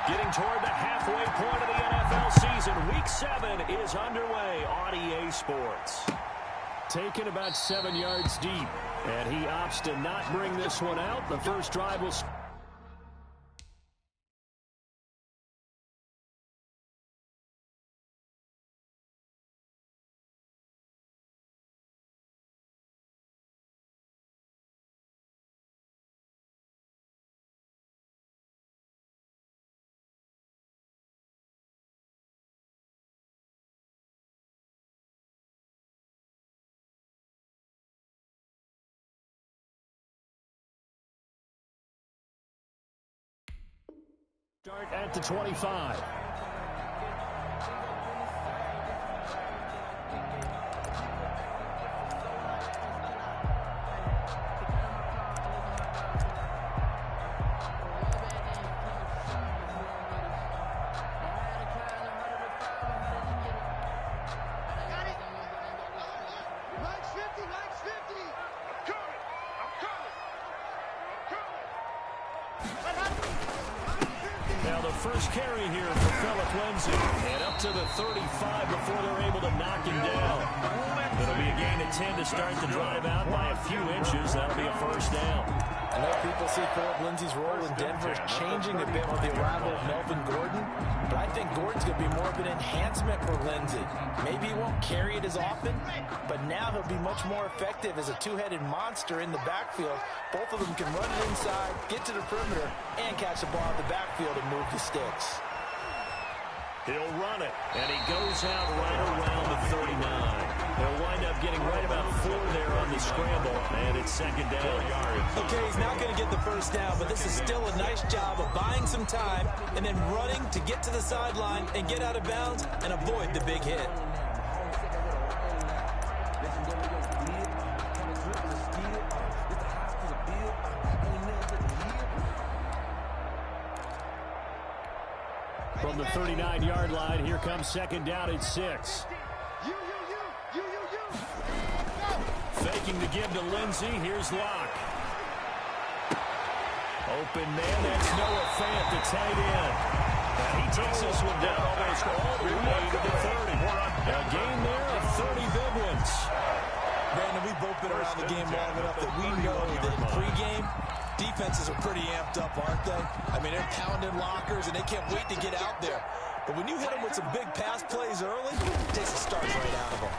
Getting toward the halfway point of the NFL season. Week 7 is underway on EA Sports. Taken about 7 yards deep, and he opts to not bring this one out. The first drive will... Start at the 25. First carry here for Phillip Lindsay. And up to the 35 before they're able to knock him down. It'll be a gain of 10 to start the drive out by a few inches. That'll be a first down. I know people see Phillip Lindsay's role in Denver changing a bit with the arrival of Melvin Gordon, but I think Gordon's going to be more of an enhancement for Lindsay. Maybe he won't carry it as often, but now he'll be much more effective as a two-headed monster in the backfield. Both of them can run it inside, get to the perimeter, and catch the ball in the backfield and move the sticks. He'll run it, and he goes out right around the 39. He'll wind up getting right about 4 there on the scramble, and it's second down. Okay, he's not going to get the first down, but this is still a nice job of buying some time and then running to get to the sideline and get out of bounds and avoid the big hit. From the 39-yard line, here comes second down at 6. Faking to give to Lindsay. Here's Locke. Open man, that's Noah Fant, the tight end. And he takes this one down almost all the way to the 30. A gain there of 30 big ones. Brandon, we've both been around the game long enough that we know that in pregame, defenses are pretty amped up, aren't they? I mean, they're pounding lockers, and they can't wait to get out there. But when you hit them with some big pass plays early, it takes the start right out of them.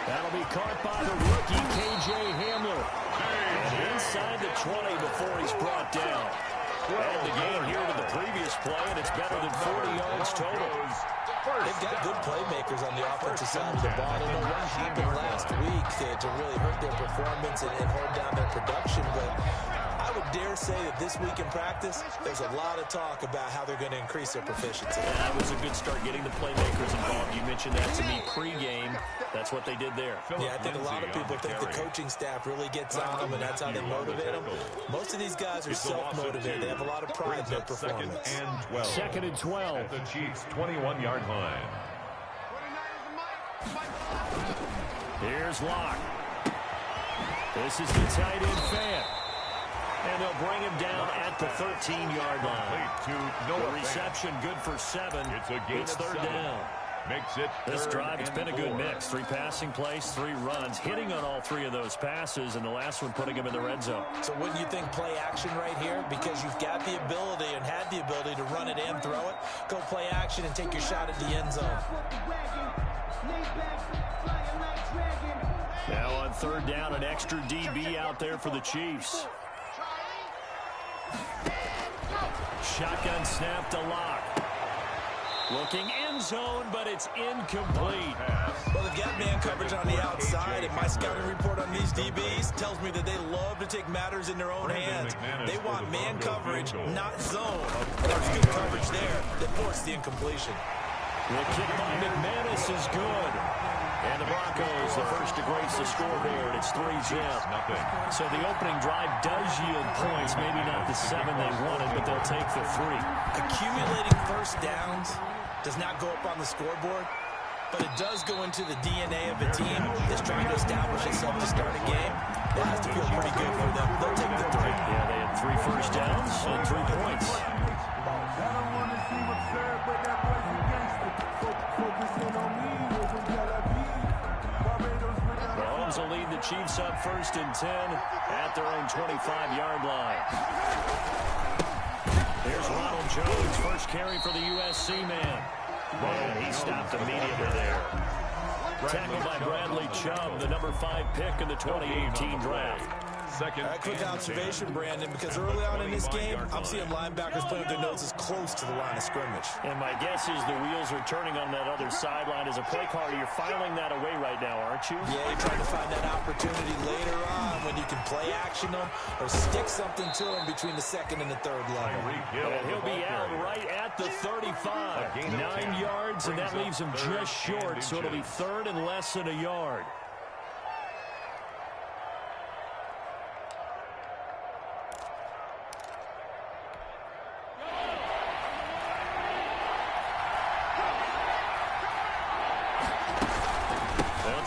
That'll be caught by the rookie, K.J. Hamler. And inside the 20 before he's brought down. Add the gain here to the previous play, and it's better than 40 yards total. They've got good playmakers on the offensive side of the ball. I don't know what happened last week to really hurt their performance and hold down their production, but I would dare say that this week in practice, there's a lot of talk about how they're going to increase their proficiency. Yeah, that was a good start getting the playmakers involved. You mentioned that to me pregame. That's what they did there. Yeah, I think a lot of people think the coaching staff really gets on them, and that's how they motivate them. Most of these guys are self-motivated. They have a lot of pride in their performance. Second and 12. At the Chiefs' 21-yard line. Here's Locke. This is the tight end Fant. And they'll bring him down at the 13-yard line. The reception good for 7. It's third down. Makes it this drive, it's been a good mix. 3 passing plays, 3 runs, hitting on all 3 of those passes, and the last one putting him in the red zone. So wouldn't you think play action right here? Because you've got the ability and had the ability to run it and throw it. Go play action and take your shot at the end zone. Now on third down, an extra DB out there for the Chiefs. Shotgun snap to Locke. Looking end zone, but it's incomplete. Well, they've got man coverage on the outside, and my scouting report on these DBs tells me that they love to take matters in their own hands. They want man coverage, not zone. There's good coverage there that forced the incompletion. The kick by McManus is good. And the Broncos, the first to grace the scoreboard. It's 3-0. So the opening drive does yield points. Maybe not the 7 they wanted, but they'll take the 3. Accumulating first downs does not go up on the scoreboard, but it does go into the DNA of a team that's trying to establish itself to start a game. That has to feel pretty good for them. They'll take the 3. Yeah, they had 3 first downs and 3 points. Mahomes will lead the Chiefs up 1st and 10 at their own 25-yard line. Here's Ronald Jones, first carry for the USC man. And he stopped immediately there. Tackled by Bradley Chubb, the number 5 pick in the 2018 draft. Quick observation, Brandon, because early on in this game, I'm seeing linebackers playing with their noses close to the line of scrimmage. And my guess is the wheels are turning on that other sideline. As a play caller, you're filing that away right now, aren't you? Yeah, you're trying to find that opportunity later on when you can play action them or stick something to them between the 2nd and the 3rd level. And he'll be out right at the 35. 9 yards, and that leaves him just short, so it'll be 3rd and less than a yard.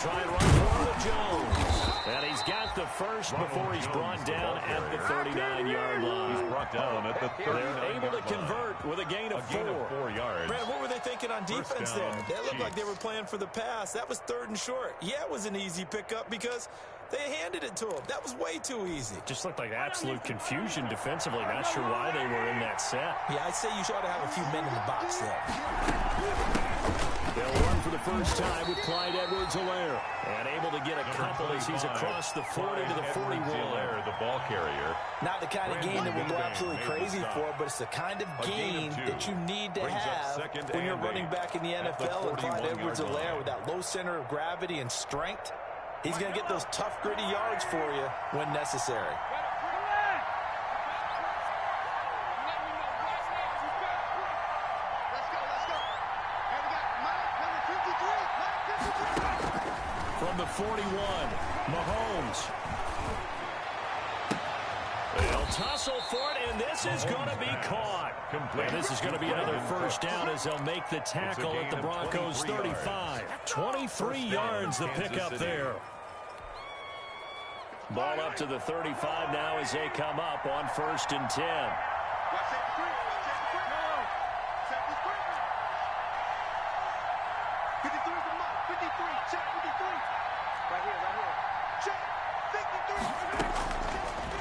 Try and run for the Jones. And he's got the first before he's brought down at the 39-yard line. He's brought down at the 39-yard line. They're able to convert with a gain of 4. 4 yards. Brandon, what were they thinking on defense there? They looked like they were playing for the pass. That was 3rd and short. Yeah, it was an easy pickup because they handed it to him. That was way too easy. Just looked like absolute confusion defensively. Not sure why they were in that set. Yeah, I'd say you ought to have a few men in the box there. They'll run for the first time with Clyde Edwards-Helaire. And able to get a couple as he's across the 40 to the 41. The ball carrier. Not the kind of gain that we'll go absolutely crazy for, but it's the kind of gain that you need to have when you're running back in the NFL. And Clyde Edwards-Helaire with that low center of gravity and strength, he's going to get those tough, gritty yards for you when necessary. From the 41, Mahomes. They'll tussle for it, and this is going to be caught. And this is going to be another first down as they'll make the tackle at the Broncos' 35. 23 yards the pickup there. Ball up to the 35 now as they come up on 1st and 10.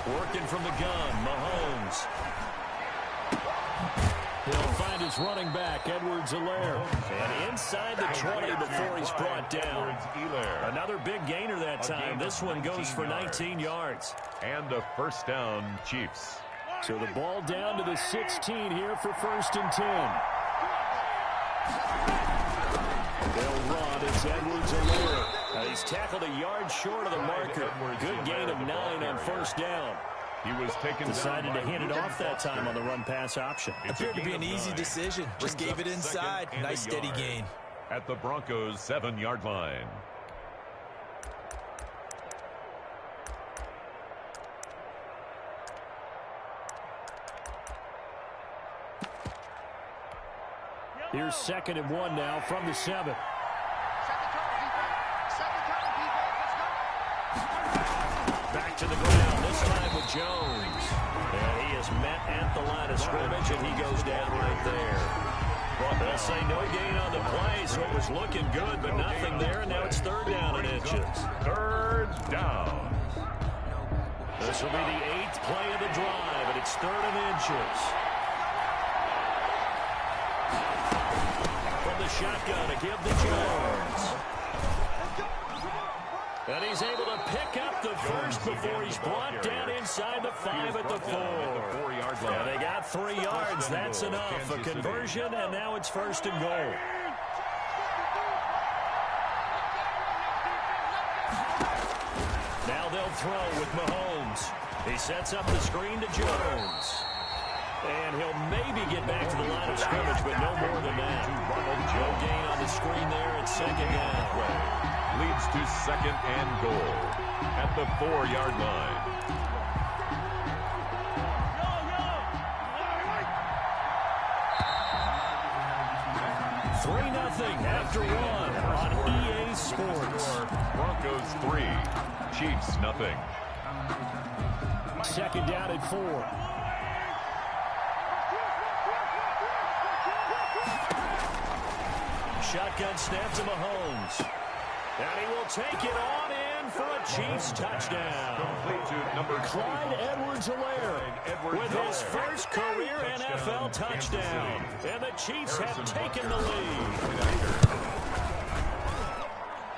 Working from the gun, Mahomes. He'll find his running back, Edwards-Helaire. And inside the 20 before he's brought down. Another big gainer that time. This one goes for 19 yards. And a first down, Chiefs. So the ball down to the 16 here for 1st and 10. They'll run. It's Edwards-Helaire. He's tackled a yard short of the marker. Good gain of 9 on 1st down. He was decided to hand it off that time on the run-pass option. Appeared to be an easy decision. Just gave it inside. Nice steady gain. At the Broncos' 7-yard line. Here's 2nd and 1 now from the 7. Back to the ground, this time with Jones. And he is met at the line of scrimmage, and he goes down right there. They'll say no gain on the play, so it was looking good, but nothing there, and now it's 3rd down and inches. 3rd down. This will be the 8th play of the drive, and it's 3rd and inches. From the shotgun to give to Jones. And he's able to pick up the first before he's brought down inside the 5 at the 4. And they got 3 yards. That's enough. A conversion, and now it's 1st and goal. Now they'll throw with Mahomes. He sets up the screen to Jones. And he'll maybe get back to the line of scrimmage, but no more than that. No gain on the screen there at 2nd down. Leads to 2nd and goal at the 4-yard line. Three 0 after 1 on EA Sports. Broncos 3, Chiefs 0. Second down and 4. Shotgun snap to Mahomes. And he will take it on in for a Chiefs touchdown. Complete to number Clyde Edwards-Helaire with his first career NFL touchdown. And the Chiefs have taken the lead.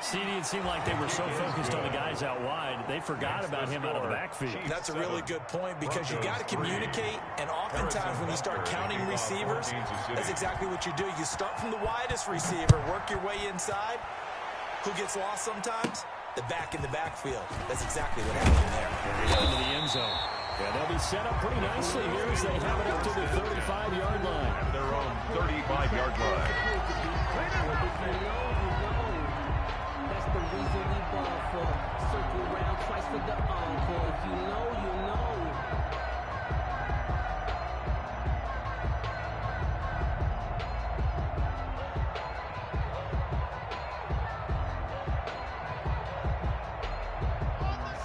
CD, it seemed like they were so focused on the guys out wide, they forgot about him out of the backfield. That's a really good point because you got to communicate, and oftentimes when you start counting receivers, that's exactly what you do. You start from the widest receiver, work your way inside. Who gets lost sometimes? The back in the backfield. That's exactly what happened there. Into the end zone. And they'll be set up pretty nicely here as they have it up to the 35-yard line. at their own 35-yard line. That's the reason we ball for. Circle around twice for the encore. If you know, you know.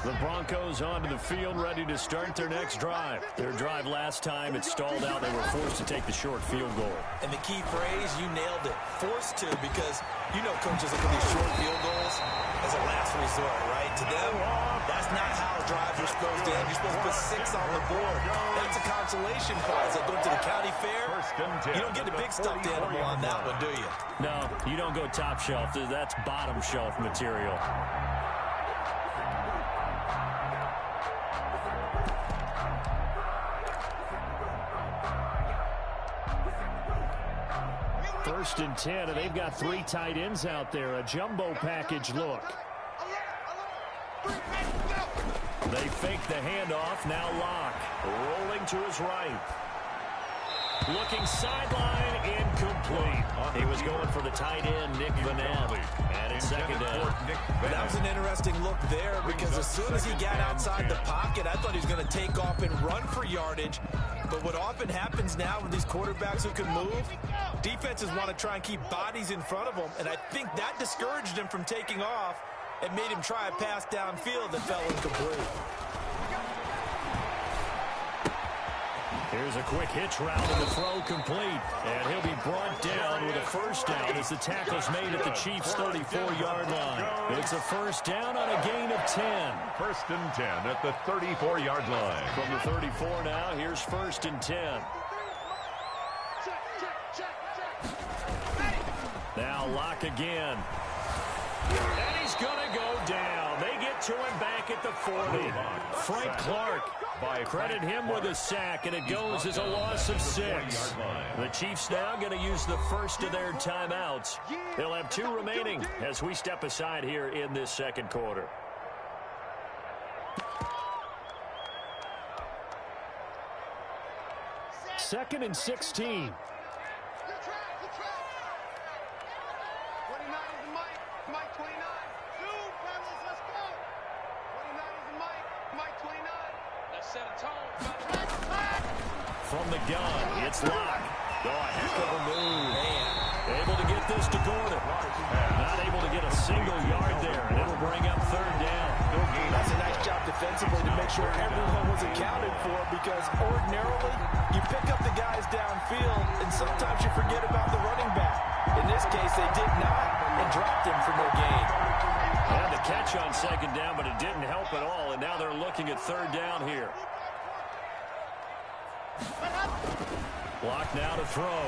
The Broncos onto the field, ready to start their next drive. Their drive last time, it stalled out. They were forced to take the short field goal. And the key phrase, you nailed it. Forced to, because you know coaches look at these short field goals as a last resort, right? To them, that's not how drives are supposed to end. You're supposed to put 6 on the board. That's a consolation prize. Like going to the county fair, you don't get a big stuffed animal on that one, do you? No, you don't go top shelf. That's bottom shelf material. First and 10, and they've got 3 tight ends out there. A jumbo package look. They fake the handoff. Now Locke rolling to his right. Looking sideline, incomplete. He was going for the tight end, Nick Vanette. And it's second down. That was an interesting look there because as soon as he got outside the pocket, I thought he was going to take off and run for yardage. But what often happens now with these quarterbacks who can move, defenses want to try and keep bodies in front of them, and I think that discouraged him from taking off and made him try a pass downfield that fell incomplete. Here's a quick hitch route and the throw complete. And he'll be brought down with a first down as the tackle's made at the Chiefs' 34-yard line. It's a first down on a gain of 10. First and 10 at the 34-yard line. From the 34 now, here's first and 10. Now Locke again. And he's going to go down. They get to him back at the 40. Frank Clark. Credit him with a sack, and it goes as a loss of 6. The Chiefs now going to use the first of their timeouts. They'll have 2 remaining as we step aside here in this second quarter. Second and 16. From the gun, it's Locke. Oh, a heck of a move. Man. Able to get this to Gordon. Not able to get a single yard there, and it'll bring up third down. That's a nice job defensively to make sure everyone was accounted for, because ordinarily you pick up the guys downfield, and sometimes you forget about the running back. In this case, they did not, and dropped him for no gain. Had the catch on second down, but it didn't help at all, and now they're looking at third down here. Block now to throw.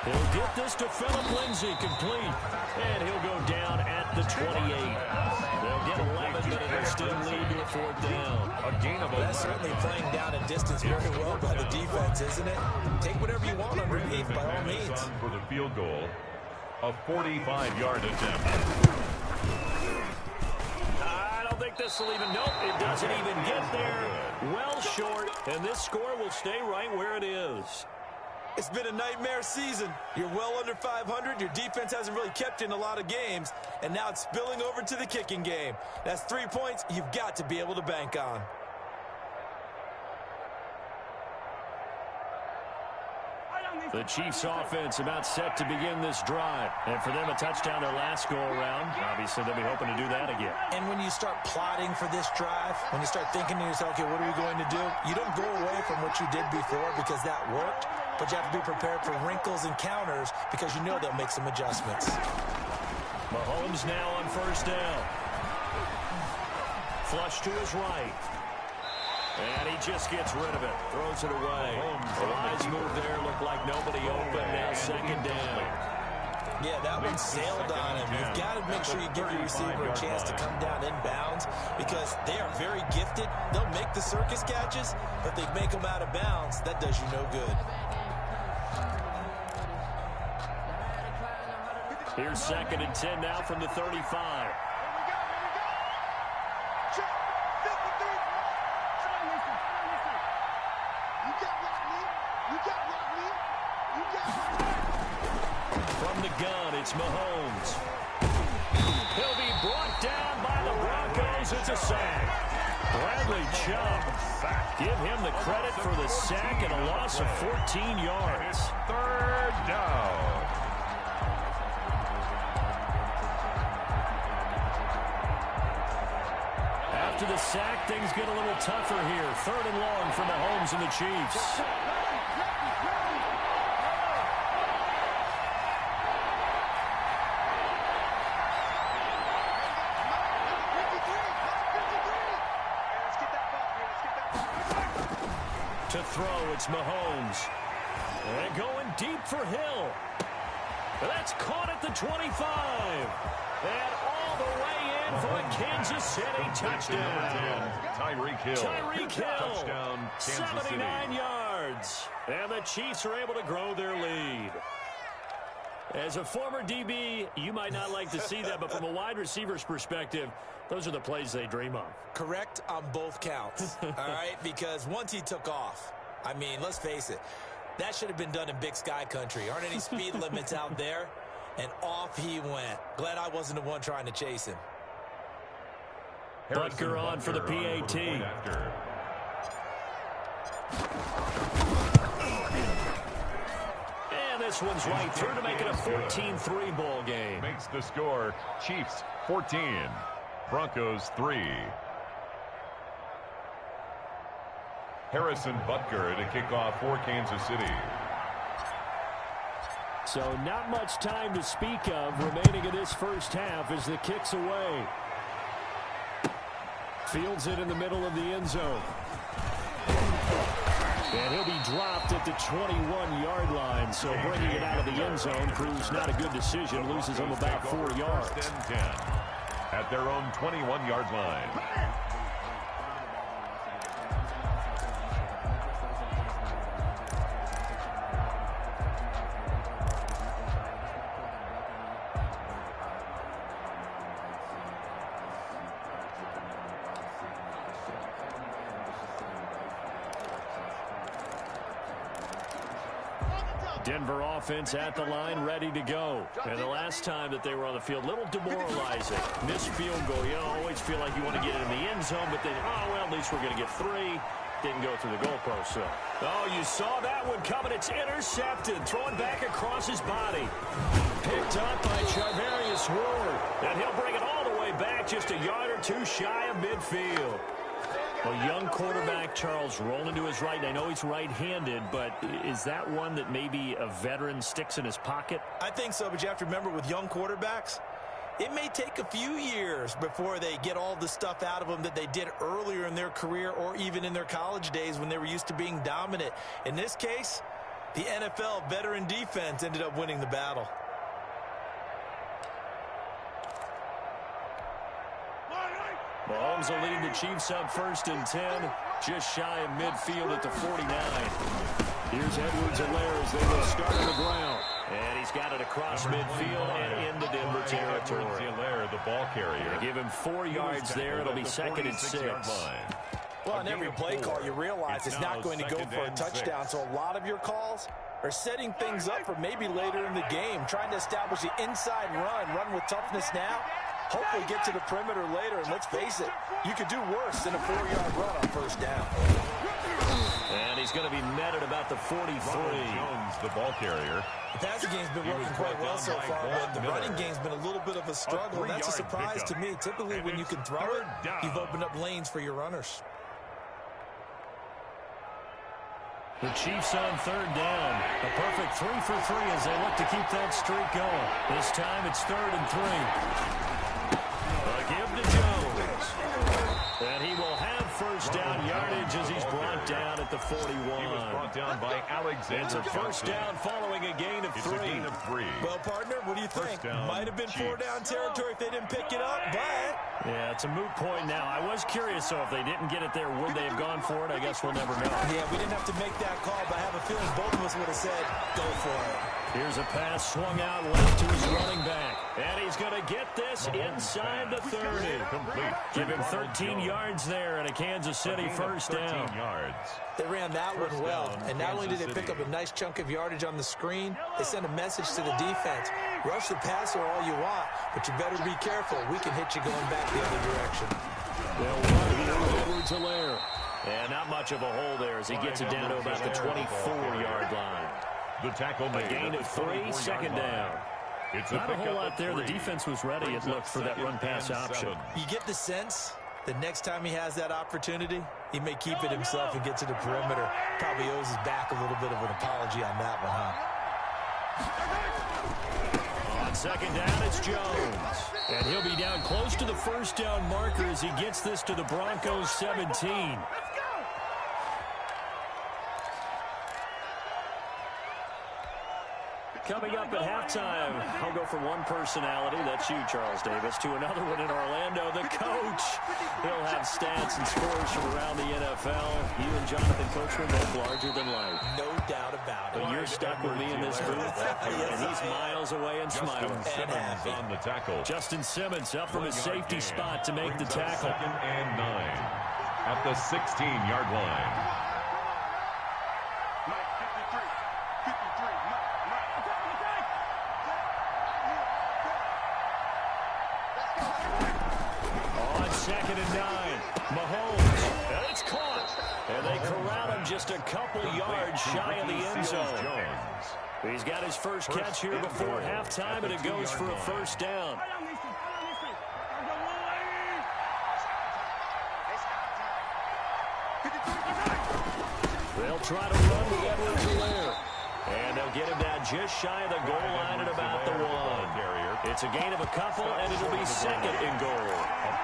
He'll get this to Phillip Lindsay, complete. And he'll go down at the 28. They'll get 11, but it'll still lead to a fourth down. A gain of 11. That's certainly playing down in distance very well by the defense, isn't it? Take whatever you want underneath, by all means. For the field goal, a 45-yard attempt. I don't think this will even, nope, it doesn't even get there. Well short, and this score will stay right where it is. It's been a nightmare season. You're well under 500. Your defense hasn't really kept you in a lot of games, and now it's spilling over to the kicking game. That's 3 points you've got to be able to bank on. The Chiefs offense about set to begin this drive. And for them, a touchdown their last go-around. Obviously, they'll be hoping to do that again. And when you start plotting for this drive, when you start thinking to yourself, okay, what are we going to do? You don't go away from what you did before because that worked, but you have to be prepared for wrinkles and counters because you know they'll make some adjustments. Mahomes now on first down. Flush to his right. And he just gets rid of it. Throws it away. The wise move there. Looked like nobody open. Now second down. Yeah, that one sailed on him. You've got to make sure you give your receiver a chance to come down inbounds because they are very gifted. They'll make the circus catches, but if they make them out of bounds, that does you no good. Here's second and 10 now from the 35. From the gun, it's Mahomes. He'll be brought down by the Broncos. It's a sack. Bradley Chubb. Give him the credit for the sack and a loss of 14 yards. Third down. After the sack, things get a little tougher here. Third and long for Mahomes and the Chiefs. To throw, it's Mahomes. And going deep for Hill. That's caught at the 25. And all the way in for a Kansas City touchdown. Tyreek Hill. Touchdown, Kansas 79 City. yards. And the Chiefs are able to grow their lead. As a former DB, you might not like to see that, but from a wide receiver's perspective, those are the plays they dream of. Correct on both counts, all right? Because once he took off, I mean, let's face it, that should have been done in Big Sky country. Aren't any speed limits out there? And off he went. Glad I wasn't the one trying to chase him. Butker on for the PAT. And this one's right through to make it a 14-3 ball game. Makes the score Chiefs 14, Broncos 3. Harrison Butker to kick off for Kansas City. So not much time to speak of remaining in this first half as the kick's away. Fields it in the middle of the end zone. And he'll be dropped at the 21-yard line. So bringing it out of the end zone proves not a good decision. Loses him about 4 yards. First and 10 at their own 21-yard line. Denver offense at the line, ready to go. And the last time that they were on the field, a little demoralizing. Missed field goal. You always feel like you want to get it in the end zone, but then, oh, well, at least we're going to get 3. Didn't go through the goalpost, so. Oh, you saw that one coming. It's intercepted. Throwing back across his body. Picked up by Charvarius Ward. And he'll bring it all the way back, just a yard or 2 shy of midfield. A young quarterback, Charles, rolling to his right. I know he's right-handed, but is that one that maybe a veteran sticks in his pocket? I think so, but you have to remember with young quarterbacks, it may take a few years before they get all the stuff out of them that they did earlier in their career or even in their college days when they were used to being dominant. In this case, the NFL veteran defense ended up winning the battle. Mahomes will lead the Chiefs up first and 10, just shy of midfield at the 49. Here's Edwards-Helaire as they will start on the ground. And he's got it across midfield and into Denver territory. Edwards-Helaire, the ball carrier. Give him 4 yards there. It'll be second and 6. Well, on every play call, you realize it's not going to go for a touchdown. So a lot of your calls are setting things up for maybe later in the game, trying to establish the inside run with toughness now. Hopefully get to the perimeter later, and let's face it, you could do worse than a 4-yard run on first down. And he's going to be netted about the 43. Jones, the ball carrier. The passing game's been working quite well so far, but the running game's been a little bit of a struggle, and that's a surprise to me. Typically, when you can throw it, you've opened up lanes for your runners. The Chiefs on third down. A perfect 3 for 3 as they look to keep that streak going. This time it's 3rd and 3. A give to Jones. And he will have first down yardage as he's brought down at the 41. He was brought down by Alexander. It's a first down following a gain of 3. It's a gain of 3. Well, partner, what do you think? Might have been Chiefs. 4-down territory if they didn't pick it up, but... Yeah, it's a moot point now. I was curious, so if they didn't get it there, would they have gone for it? I guess we'll never know. Yeah, we didn't have to make that call, but I have a feeling both of us would have said, go for it. Here's a pass swung out left to his running back. And he's going to get this inside the 30. Give him 13 yards there and a Kansas City first down. They ran that one well, and not only did they pick up a nice chunk of yardage on the screen, they sent a message to the defense. Rush the passer all you want, but you better be careful. We can hit you going back the other direction. They'll run here, Edwards-Helaire. And not much of a hole there as he gets it down to about the 24-yard line. The tackle A gain of 3, second down. It's not a whole lot there. The defense was ready, it looked, for that run-pass option. You get the sense that next time he has that opportunity, he may keep it himself and get to the perimeter. Probably owes his back a little bit of an apology on that one, huh? On second down, it's Jones. And he'll be down close to the first down marker as he gets this to the Broncos 17. Coming up at halftime, I'll go from one personality, that's you, Charles Davis, to another one in Orlando, the coach. He'll have stats and scores from around the NFL. You and Jonathan Coachman both larger than life. No doubt about it. But you're stuck with me in this booth, and he's miles away and smiling. And happy. On the tackle. Justin Simmons up from his safety spot to make the tackle. 2nd and 9 at the 16-yard line. Second and 9. Mahomes. And it's caught. And they corral him just a couple yards shy of the end zone. He's got his first catch here before halftime, and it goes for a first down. They'll try to run with Edwards-Helaire. And they'll get him down just shy of the goal line at about the 1. It's a gain of a couple, and it'll be 2nd and goal.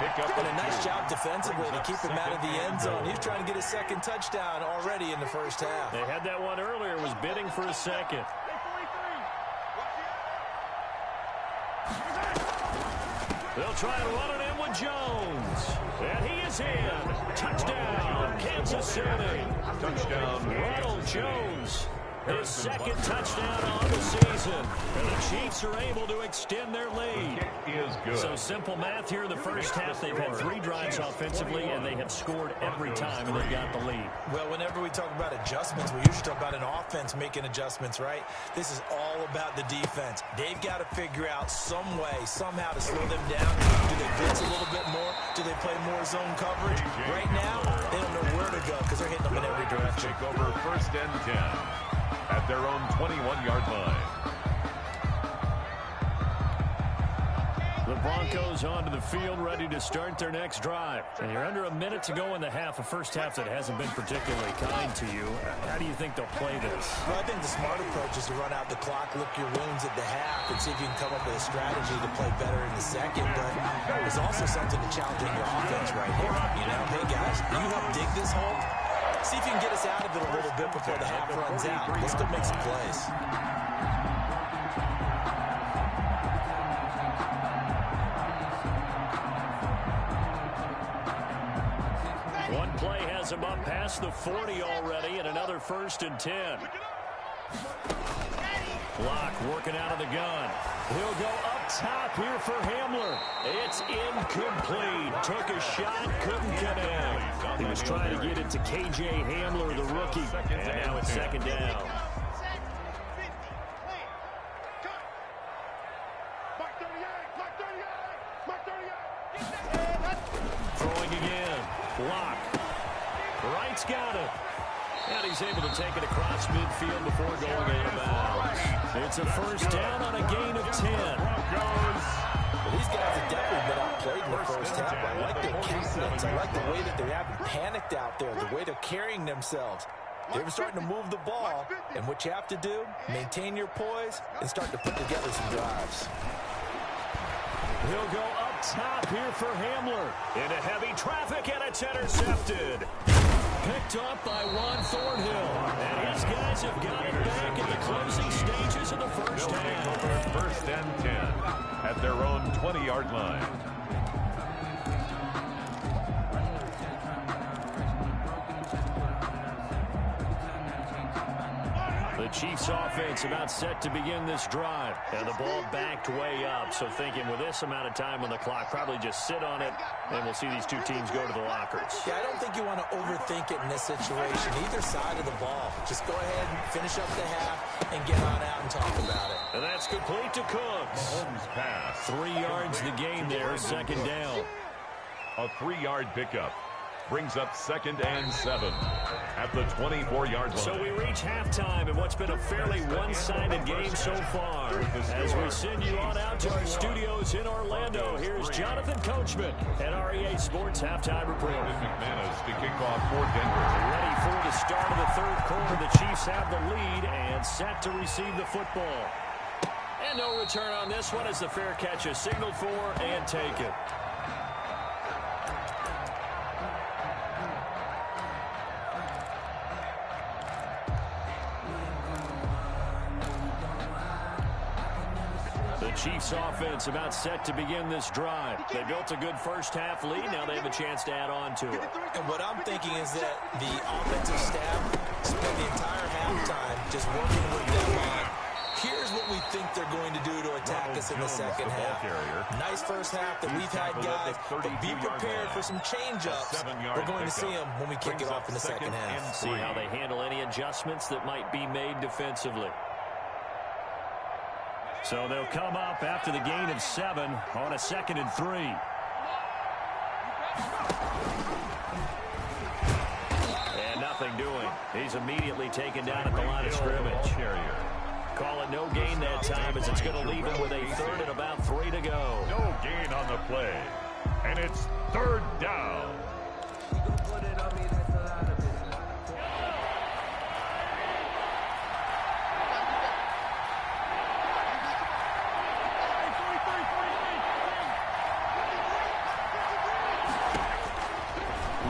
And a nice job defensively to keep him out of the end zone. He's trying to get his second touchdown already in the first half. They had that one earlier, was bidding for a second. They'll try to run it in with Jones. And he is in. Touchdown, Kansas City. Touchdown, Ronald Jones. His second touchdown on the season. And the Chiefs are able to extend their lead. Is good. So simple math here in the first half. They've had 3 drives offensively, and they have scored every time, and they've got the lead. Well, whenever we talk about adjustments, we usually talk about an offense making adjustments, right? This is all about the defense. They've got to figure out some way, somehow to slow them down. Do they blitz a little bit more? Do they play more zone coverage? Right now, they don't know where to go because they're hitting them in every direction. Take over 1st and 10 at their own 21-yard line. The Broncos onto the field, ready to start their next drive. And you're under a minute to go in the half, a first half that hasn't been particularly kind to you. How do you think they'll play this? Well, I think the smart approach is to run out the clock, lick your wounds at the half, and see if you can come up with a strategy to play better in the second. But there's also something to challenging your offense right here. You know, hey, guys, you help dig this hole? See if you can get us out of it a little bit before the half runs out. Let's go make some plays. One play has him up past the 40 already, and another 1st and 10. Block working out of the gun. He'll go up top here for Hamler. It's incomplete. Took a shot, couldn't connect. He was trying to get it to K.J. Hamler, the rookie, and now it's 2nd down. Mark 38, Mark 38, Mark 38. throwing again. Block. Wright's got it. And he's able to take it across midfield before going out of bounds. It's a first down on a gain of 10. Well, these guys have definitely been outplayed in the first half. I like their confidence. I like the way that they haven't panicked out there, the way they're carrying themselves. They're starting to move the ball, and what you have to do, maintain your poise and start to put together some drives. He'll go up top here for Hamler. Into heavy traffic, and it's intercepted. Picked up by Juan Thornhill. And his guys have got it back in the closing stages of the first half. First and 10 at their own 20-yard line. The Chiefs offense about set to begin this drive. And the ball backed way up. So thinking with this amount of time on the clock, probably just sit on it, and we'll see these two teams go to the lockers. Yeah, I don't think you want to overthink it in this situation. Either side of the ball. Just go ahead and finish up the half and get on out and talk about it. And that's complete to Cooks. 3 yards the game there, second down. A 3-yard pickup brings up 2nd and 7 at the 24-yard line. So we reach halftime in what's been a fairly one-sided game so far. As we send you on out to our studios in Orlando, here's Jonathan Coachman at REA Sports Halftime Report. McManus to kick off for Denver. Ready for the start of the third quarter. The Chiefs have the lead and set to receive the football. And no return on this one as the fair catch is signaled for and taken. The Chiefs offense about set to begin this drive. They built a good first half lead. Now they have a chance to add on to it. And what I'm thinking is that the offensive staff spent the entire halftime just working with them on, here's what we think they're going to do to attack us in the second half. Nice first half that we've had, guys, but be prepared for some change-ups. We're going to see them when we kick it off in the second half. See how they handle any adjustments that might be made defensively. So they'll come up after the gain of 7 on a 2nd and 3. And nothing doing. He's immediately taken down at the line of scrimmage. Call it no gain that time as it's going to leave him with a 3rd and about 3 to go. No gain on the play. And it's 3rd down.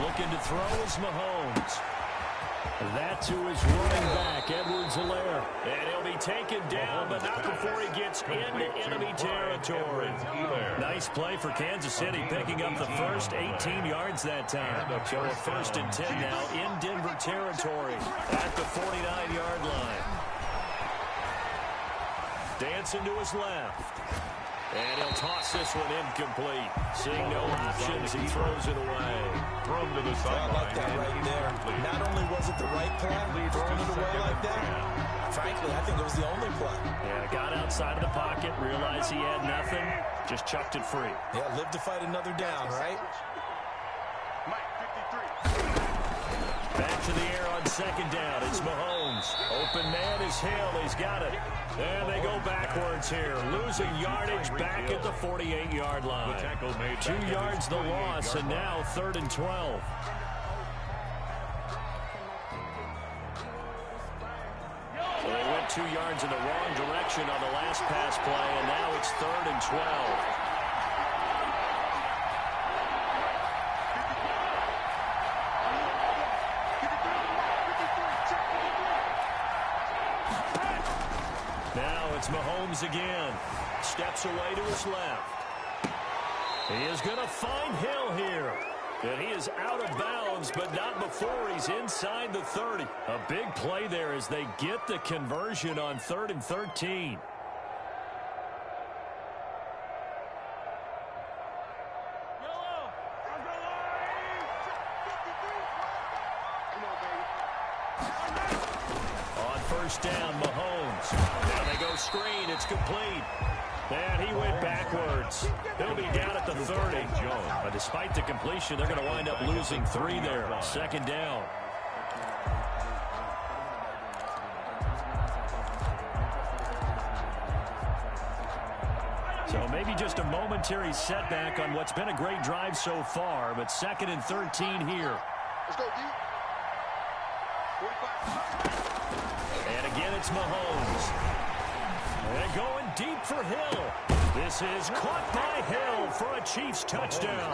Looking to throw is Mahomes. That to his running back, Edwards-Helaire. And he'll be taken down, but not before he gets into enemy territory. Nice play for Kansas City, picking up the first 18 yards that time. So a 1st and 10 now in Denver territory at the 49-yard line. Dancing to his left. And he'll toss this one incomplete. Seeing no options, he throws it away. Thrown to the sideline. I like that right there. Not only was it the right play, throwing it away like that, frankly, I think it was the only play. Yeah, got outside of the pocket, realized he had nothing, just chucked it free. Yeah, live to fight another down, right? Back to the air on 2nd down. It's Mahomes. Open man is Hill. He's got it. And they go backwards here. Losing yardage back at the 48-yard line. 2 yards the loss, and now 3rd and 12. So they went 2 yards in the wrong direction on the last pass play, and now it's 3rd and 12. It's Mahomes again. Steps away to his left. He is going to find Hill here. And he is out of bounds, but not before he's inside the 30. A big play there as they get the conversion on 3rd and 13. On 1st down, Mahomes. Now they go screen. It's complete. And he went backwards. He'll be down at the 30. But despite the completion, they're going to wind up losing 3 there. Second down. So maybe just a momentary setback on what's been a great drive so far, but 2nd and 13 here. Let's go, D. 45. And again, it's Mahomes. And going deep for Hill. This is caught by Hill for a Chiefs touchdown.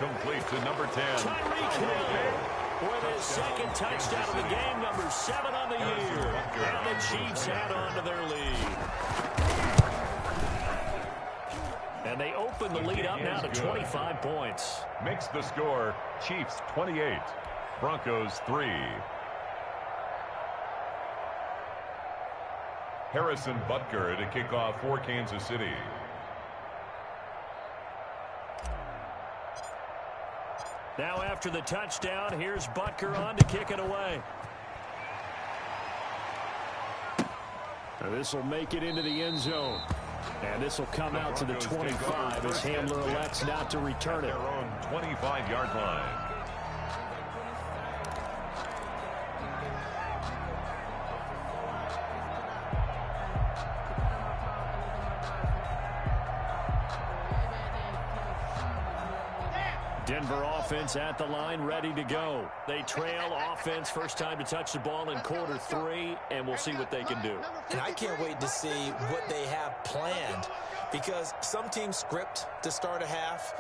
Complete to number 10. Tyreek Hill with his 2nd touchdown of the game, number 7 on the year. And the Chiefs add on to their lead. And they open the lead up now to 25 points. Makes the score Chiefs 28, Broncos 3. Harrison Butker to kick off for Kansas City. Now after the touchdown, here's Butker on to kick it away. This will make it into the end zone. And this will come out to the 25 as Hamler elects not to return it. Their own 25-yard line. Denver offense at the line, ready to go. They trail offense, first time to touch the ball in quarter 3, and we'll see what they can do. And I can't wait to see what they have planned, because some teams script to start a half.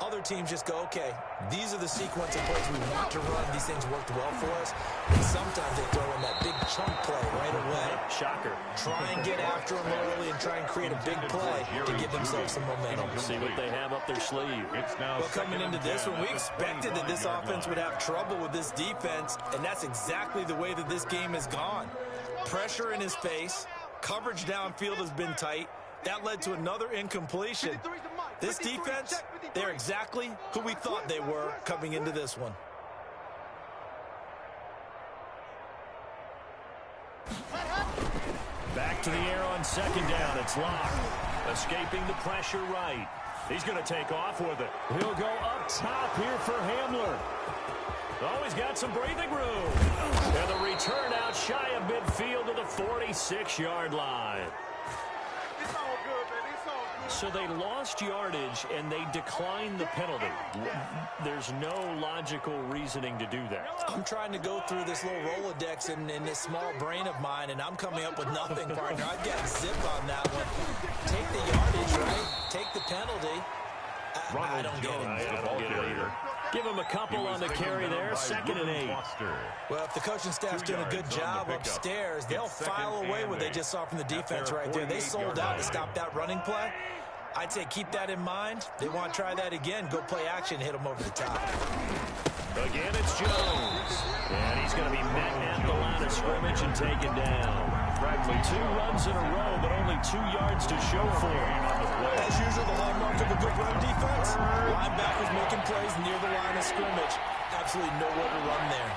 Other teams just go, okay, these are the sequence of plays we want to run. These things worked well for us. And sometimes they throw in that big chunk play right away. Shocker. Try and get after them early and try and create a big play to give themselves some momentum. See what they have up their sleeve. Well, coming into this one, we expected that this offense would have trouble with this defense, and that's exactly the way that this game has gone. Pressure in his face. Coverage downfield has been tight. That led to another incompletion. This defense, they're exactly who we thought they were coming into this one. Back to the air on 2nd down. It's Locke. Escaping the pressure right. He's going to take off with it. He'll go up top here for Hamler. Oh, he's got some breathing room. And the return out shy of midfield to the 46-yard line. It's all good, man. It's all good. So they lost yardage, and they declined the penalty. There's no logical reasoning to do that. I'm trying to go through this little Rolodex in this small brain of mine, and I'm coming up with nothing, partner. I've got zip on that one. Take the yardage, right? Take the penalty. I don't get it. I don't get it either. Give him a couple on the carry there. 2nd and 8. Well, if the coaching staff's doing a good job upstairs, they'll file away what they just saw from the defense right there. They sold out to stop that running play. I'd say keep that in mind. They want to try that again. Go play action, hit them over the top. Again, it's Jones. And he's going to be met at the line of scrimmage and taken down. Bradley, 2 runs in a row, but only 2 yards to show for him. As usual, the hallmark of a good run defense. Linebackers making plays near the line of scrimmage. Absolutely nowhere to run there.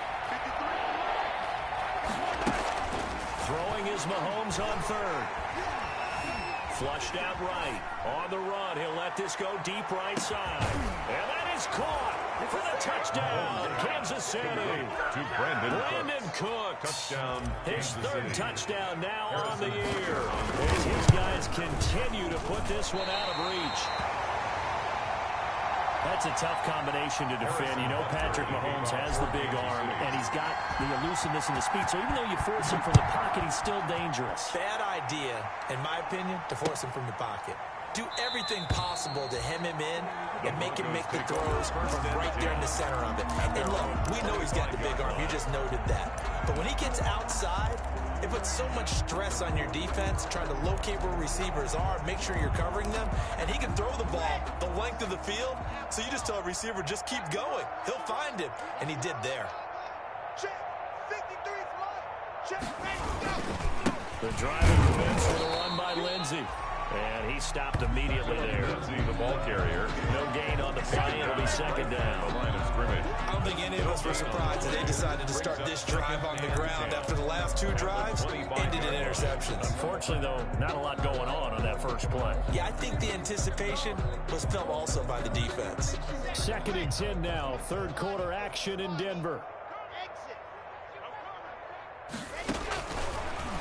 Throwing is Mahomes on 3rd. Flushed out right. On the run, he'll let this go deep right side. And that is caught for the touchdown. Kansas City. To Brandon Cooks. Touchdown. His 3rd touchdown now on the year. On As his guys continue to put this one out of reach. That's a tough combination to defend. You know Patrick Mahomes has the big arm, and he's got the elusiveness and the speed. So even though you force him from the pocket, he's still dangerous. Bad idea, in my opinion, to force him from the pocket. Do everything possible to hem him in and make him make the throws from right there in the center of it. And look, we know he's got the big arm. You just noted that. But when he gets outside, it puts so much stress on your defense trying to locate where receivers are, make sure you're covering them, and he can throw the ball the length of the field, so you just tell a receiver, just keep going. He'll find him, and he did there. Check. 53 Check. The driving defense for the run by Lindsey. And he stopped immediately there. The ball carrier. No gain on the play. It'll be 2nd down. scrimmage. I don't think any of us were surprised that they decided to start this drive on the ground after the last two drives ended in interceptions. Unfortunately, though, not a lot going on that first play. Yeah, I think the anticipation was felt also by the defense. 2nd and 10 now. Third quarter action in Denver.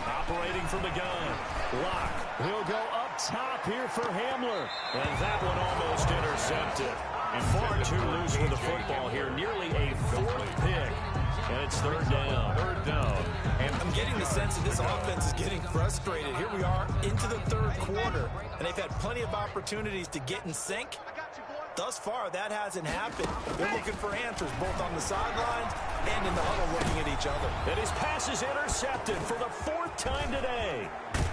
Operating from the gun. Lock. He'll go up top here for Hamler. And that one almost intercepted. And far too loose with the football here. Nearly a 4th pick. And it's 3rd down. 3rd down. And I'm getting the sense that this offense is getting frustrated. Here we are into the 3rd quarter. And they've had plenty of opportunities to get in sync. Thus far, that hasn't happened. They're looking for answers both on the sidelines and in the huddle looking at each other. And his pass is intercepted for the 4th time today.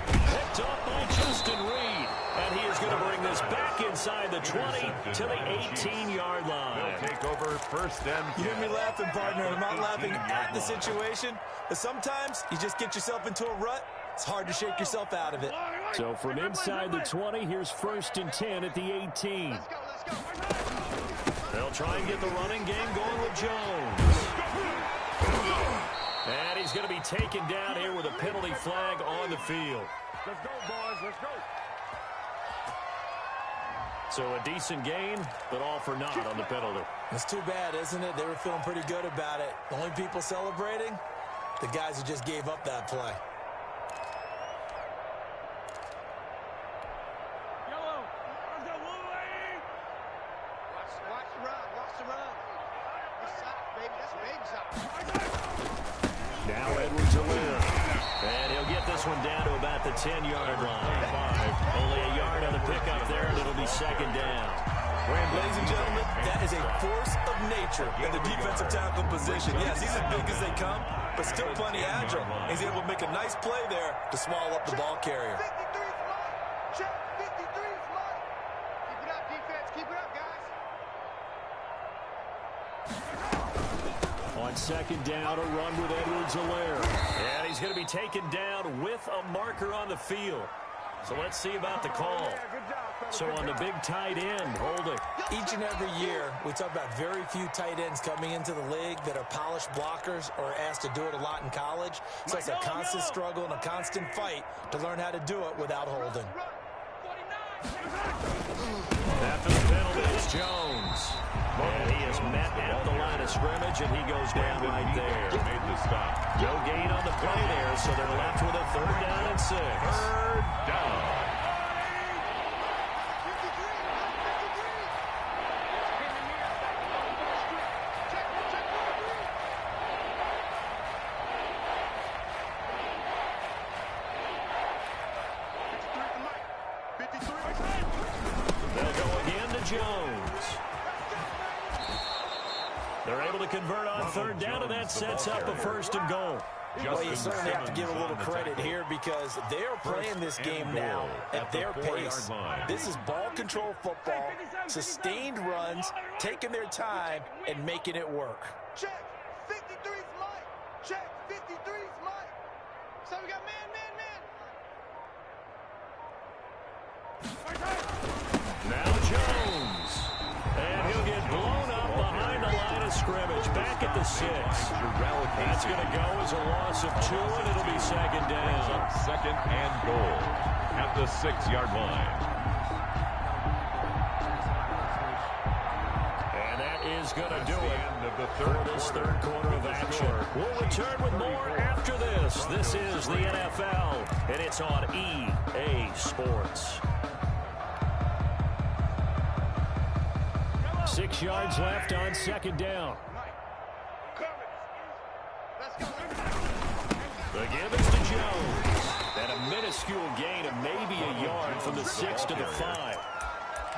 Picked off by Justin Reed. And he is going to bring this back inside the 20 to the 18-yard line. He'll take over 1st and 10. You hear me laughing, partner. I'm not laughing at the situation. But sometimes you just get yourself into a rut. It's hard to shake yourself out of it. So from inside the 20, here's 1st and 10 at the 18. They'll try and get the running game going with Jones. And he's going to be taken down here with a penalty flag on the field. Let's go, boys. Let's go. So a decent game, but all for naught on the penalty. It's too bad, isn't it? They were feeling pretty good about it. The only people celebrating, the guys who just gave up that play. Watch the run. Watch the run. That's side, baby. That's baby side. Now Edwards-Helaire. And he'll get this one down to about the 10-yard line. Only a yard on the pickup there, and it'll be 2nd down. Ladies and gentlemen, that is a force of nature in the defensive tackle position. Yes, he's as big as they come, but still plenty agile. He's able to make a nice play there to swallow up the ball carrier. 53 is mine. Check. 53 is mine. Keep it up, defense. Keep it up, guys. On 2nd down, a run with Edwards-Helaire. And he's going to be taken down with a marker on the field. So let's see about the call. So on the big tight end, holding. Each and every year, we talk about very few tight ends coming into the league that are polished blockers or asked to do it a lot in college. So it's a constant struggle and a constant fight to learn how to do it without holding. After the penalty, it's Jones. And he is met at the line of scrimmage, and he goes down right there. Made the stop. No gain on the play there, so they're left with a 3rd down and 6. 3rd down. They'll go again to Jones. They're able to convert on 3rd down, and that sets up a 1st and goal. Well, you certainly have to give a little credit here because they are playing this game now at their pace. This is ball control football, sustained runs, taking their time, and making it work. Check. 53 is mine. Check. 53 is mine. So we got man. Now Jones. And he'll get blown up behind the line of scrimmage. Back at the 6. That's going to go as a loss of 2, and it'll be 2nd down. 2nd and goal at the 6-yard line. And that is going to do it for this 3rd quarter of action. We'll return with more after this. This is the NFL, and it's on EA Sports. 6 yards left on 2nd down. The give is to Jones. And a minuscule gain of maybe a yard from the 6 to the 5.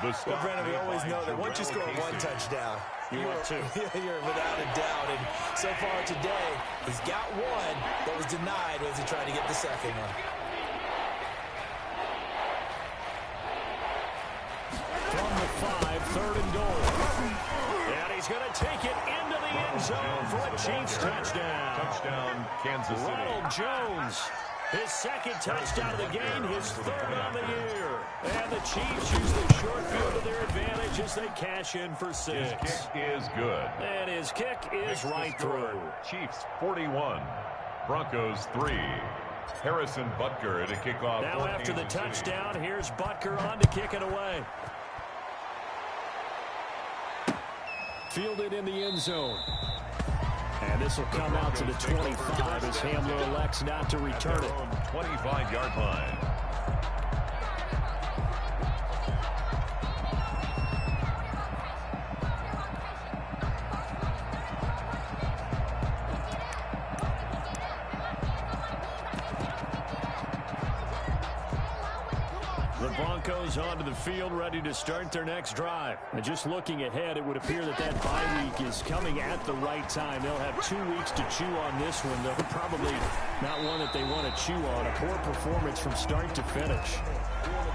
Well, Brandon, we always know that once you score one touchdown, you're without a doubt. And so far today, he's got one that was denied as he tried to get the second one. From the 5, 3rd and goal. And he's going to take it into the end zone for a Chiefs touchdown. Touchdown, Kansas City. Ronald Jones His second touchdown of the game, his third on the year. And the Chiefs use the short field to their advantage as they cash in for 6. His kick is good. And his kick is right through. Chiefs 41, Broncos 3. Harrison Butker to kick off. Now after the touchdown, here's Butker on to kick it away. Fielded in the end zone. And this will come out to the 25 as Hamler elects not to return it. 25-yard line. The Broncos onto the field, ready to start their next drive. And just looking ahead, it would appear that that bye week is coming at the right time. They'll have 2 weeks to chew on this one, though probably not one that they want to chew on. A poor performance from start to finish.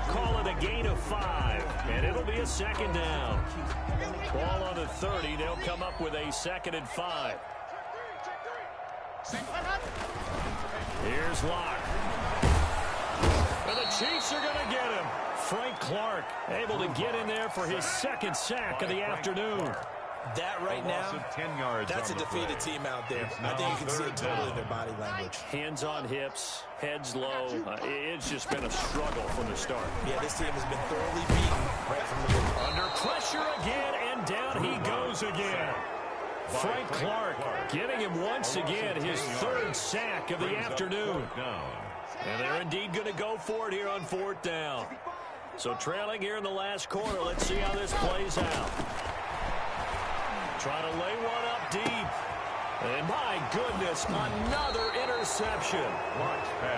Call it a gain of 5, and it'll be a second down. Ball on the 30. They'll come up with a 2nd and 5. Here's Locke. And the Chiefs are going to get him. Frank Clark able to get in there for his 2nd sack of the afternoon. That right now, 10 yards that's a defeated team out there. I think you can see it totally in their body language. Hands on hips, heads low. It's just been a struggle from the start. Yeah, this team has been thoroughly beaten right from the beginning. Under pressure again, and down he goes again. Frank Clark getting him once again, his 3rd sack of the afternoon. And they're indeed going to go for it here on 4th down. So trailing here in the last quarter. Let's see how this plays out. Trying to lay one up deep. And my goodness, another interception.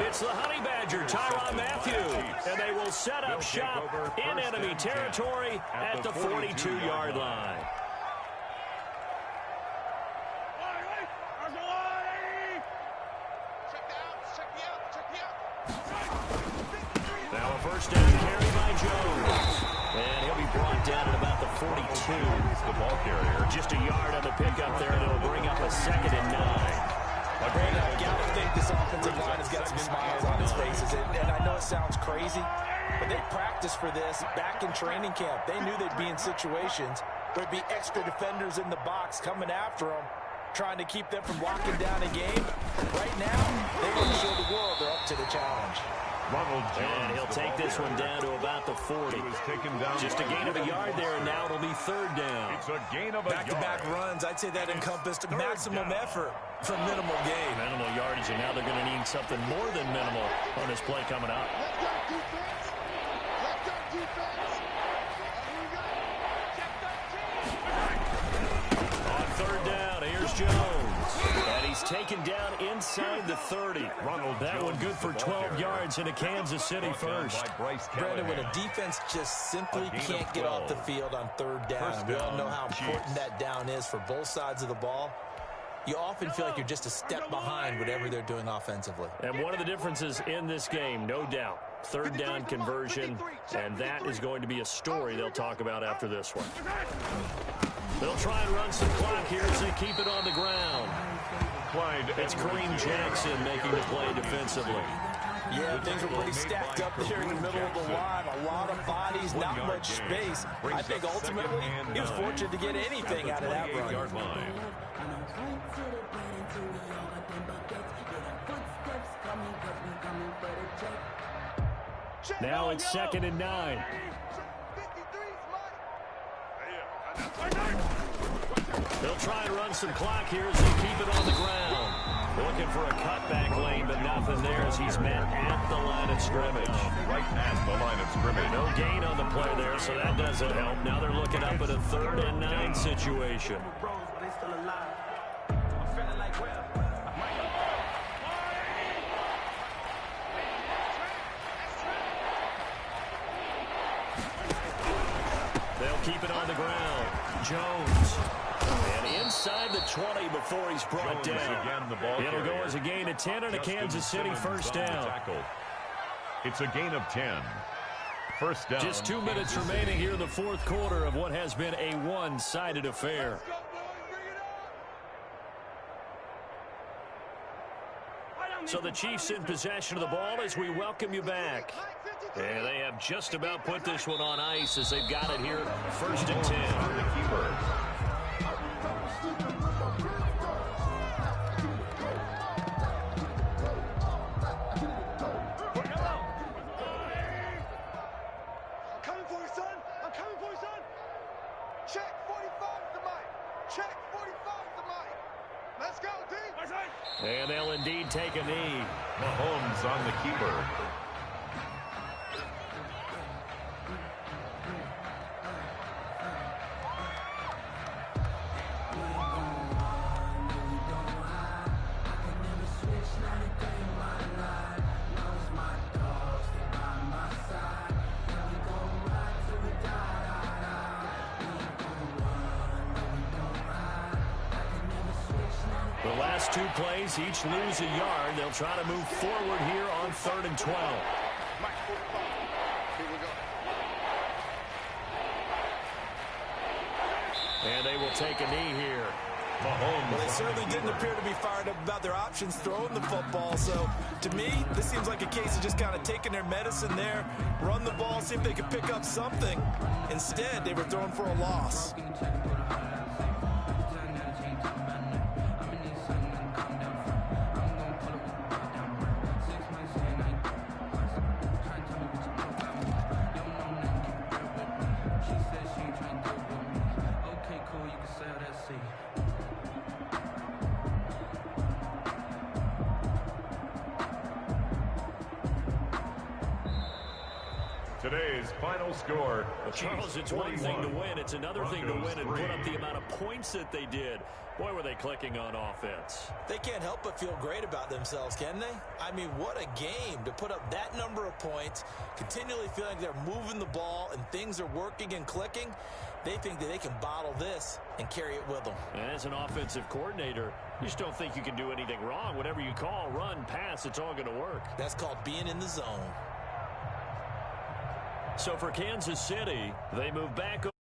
It's the Honey Badger, Tyrann Mathieu. And they will set up shop in enemy territory at the 42-yard line. Now a first down carry by Jones. And he'll be brought down at about the 42. The ball carrier. Just a yard on the pickup there, and it'll bring up a 2nd and 9. Brandon, I gotta think this offensive line has got some smiles on its faces. And I know it sounds crazy, but they practiced for this back in training camp. They knew they'd be in situations where there'd be extra defenders in the box coming after them, trying to keep them from locking down a game. Right now, they want to show the world they're up to the challenge. And he'll take this one down to about the 40. Just a gain of a yard there, and now it'll be 3rd down. It's a gain of a Back-to-back runs, I'd say that encompassed maximum effort for minimal gain. Minimal yardage, and now they're going to need something more than minimal on this play coming up. On 3rd down, here's Jones. And he's taken down inside the 30. That one good for 12 yards in a Kansas City first. Brandon, when a defense just simply can't get off the field on 3rd down, we all know how important that down is for both sides of the ball. You often feel like you're just a step behind whatever they're doing offensively. And one of the differences in this game, no doubt, 3rd down conversion, and that is going to be a story they'll talk about after this one. They'll try and run some clock here as they keep it on the ground. It's Kareem Jackson making the play defensively. Yeah, things were pretty stacked up there in the middle of the line. A lot of bodies, not much space. I think ultimately he was fortunate to get anything out of that run. Now it's 2nd and 9. They'll try and run some clock here as they keep it on the ground. Looking for a cutback lane, but nothing there as he's met at the line of scrimmage. Right past the line of scrimmage. No gain on the play there, so that doesn't help. Now they're looking up at a 3rd and 9 situation. They'll keep it on the ground. Jones. And inside the 20 before he's brought down. It'll go as a gain of 10 and a Kansas City 1st down. It's a gain of 10. 1st down. Just 2 minutes remaining here in the 4th quarter of what has been a one-sided affair. So the Chiefs in possession of the ball as we welcome you back. And they have just about put this one on ice as they've got it here, 1st and 10. The keeper. I'm coming for you, son. I'm coming for you, son. Check 45's the mic. Check 45's the mic. Let's go, D. And they'll indeed take a knee. Mahomes on the keeper. The last 2 plays, each lose a yard. They'll try to move forward here on 3rd and 12. Mike 45. Here we go. And they will take a knee here. Mahomes. Well, they certainly didn't appear to be fired up about their options throwing the football. So, to me, this seems like a case of just kind of taking their medicine there, run the ball, see if they could pick up something. Instead, they were throwing for a loss. Today's final score. Charles, it's one thing to win. It's another thing to win and put up the amount of points that they did. Boy, were they clicking on offense. They can't help but feel great about themselves, can they? I mean, what a game to put up that number of points, continually feeling like they're moving the ball and things are working and clicking. They think that they can bottle this and carry it with them. And as an offensive coordinator, you just don't think you can do anything wrong. Whatever you call, run, pass, it's all going to work. That's called being in the zone. So for Kansas City, they move back over.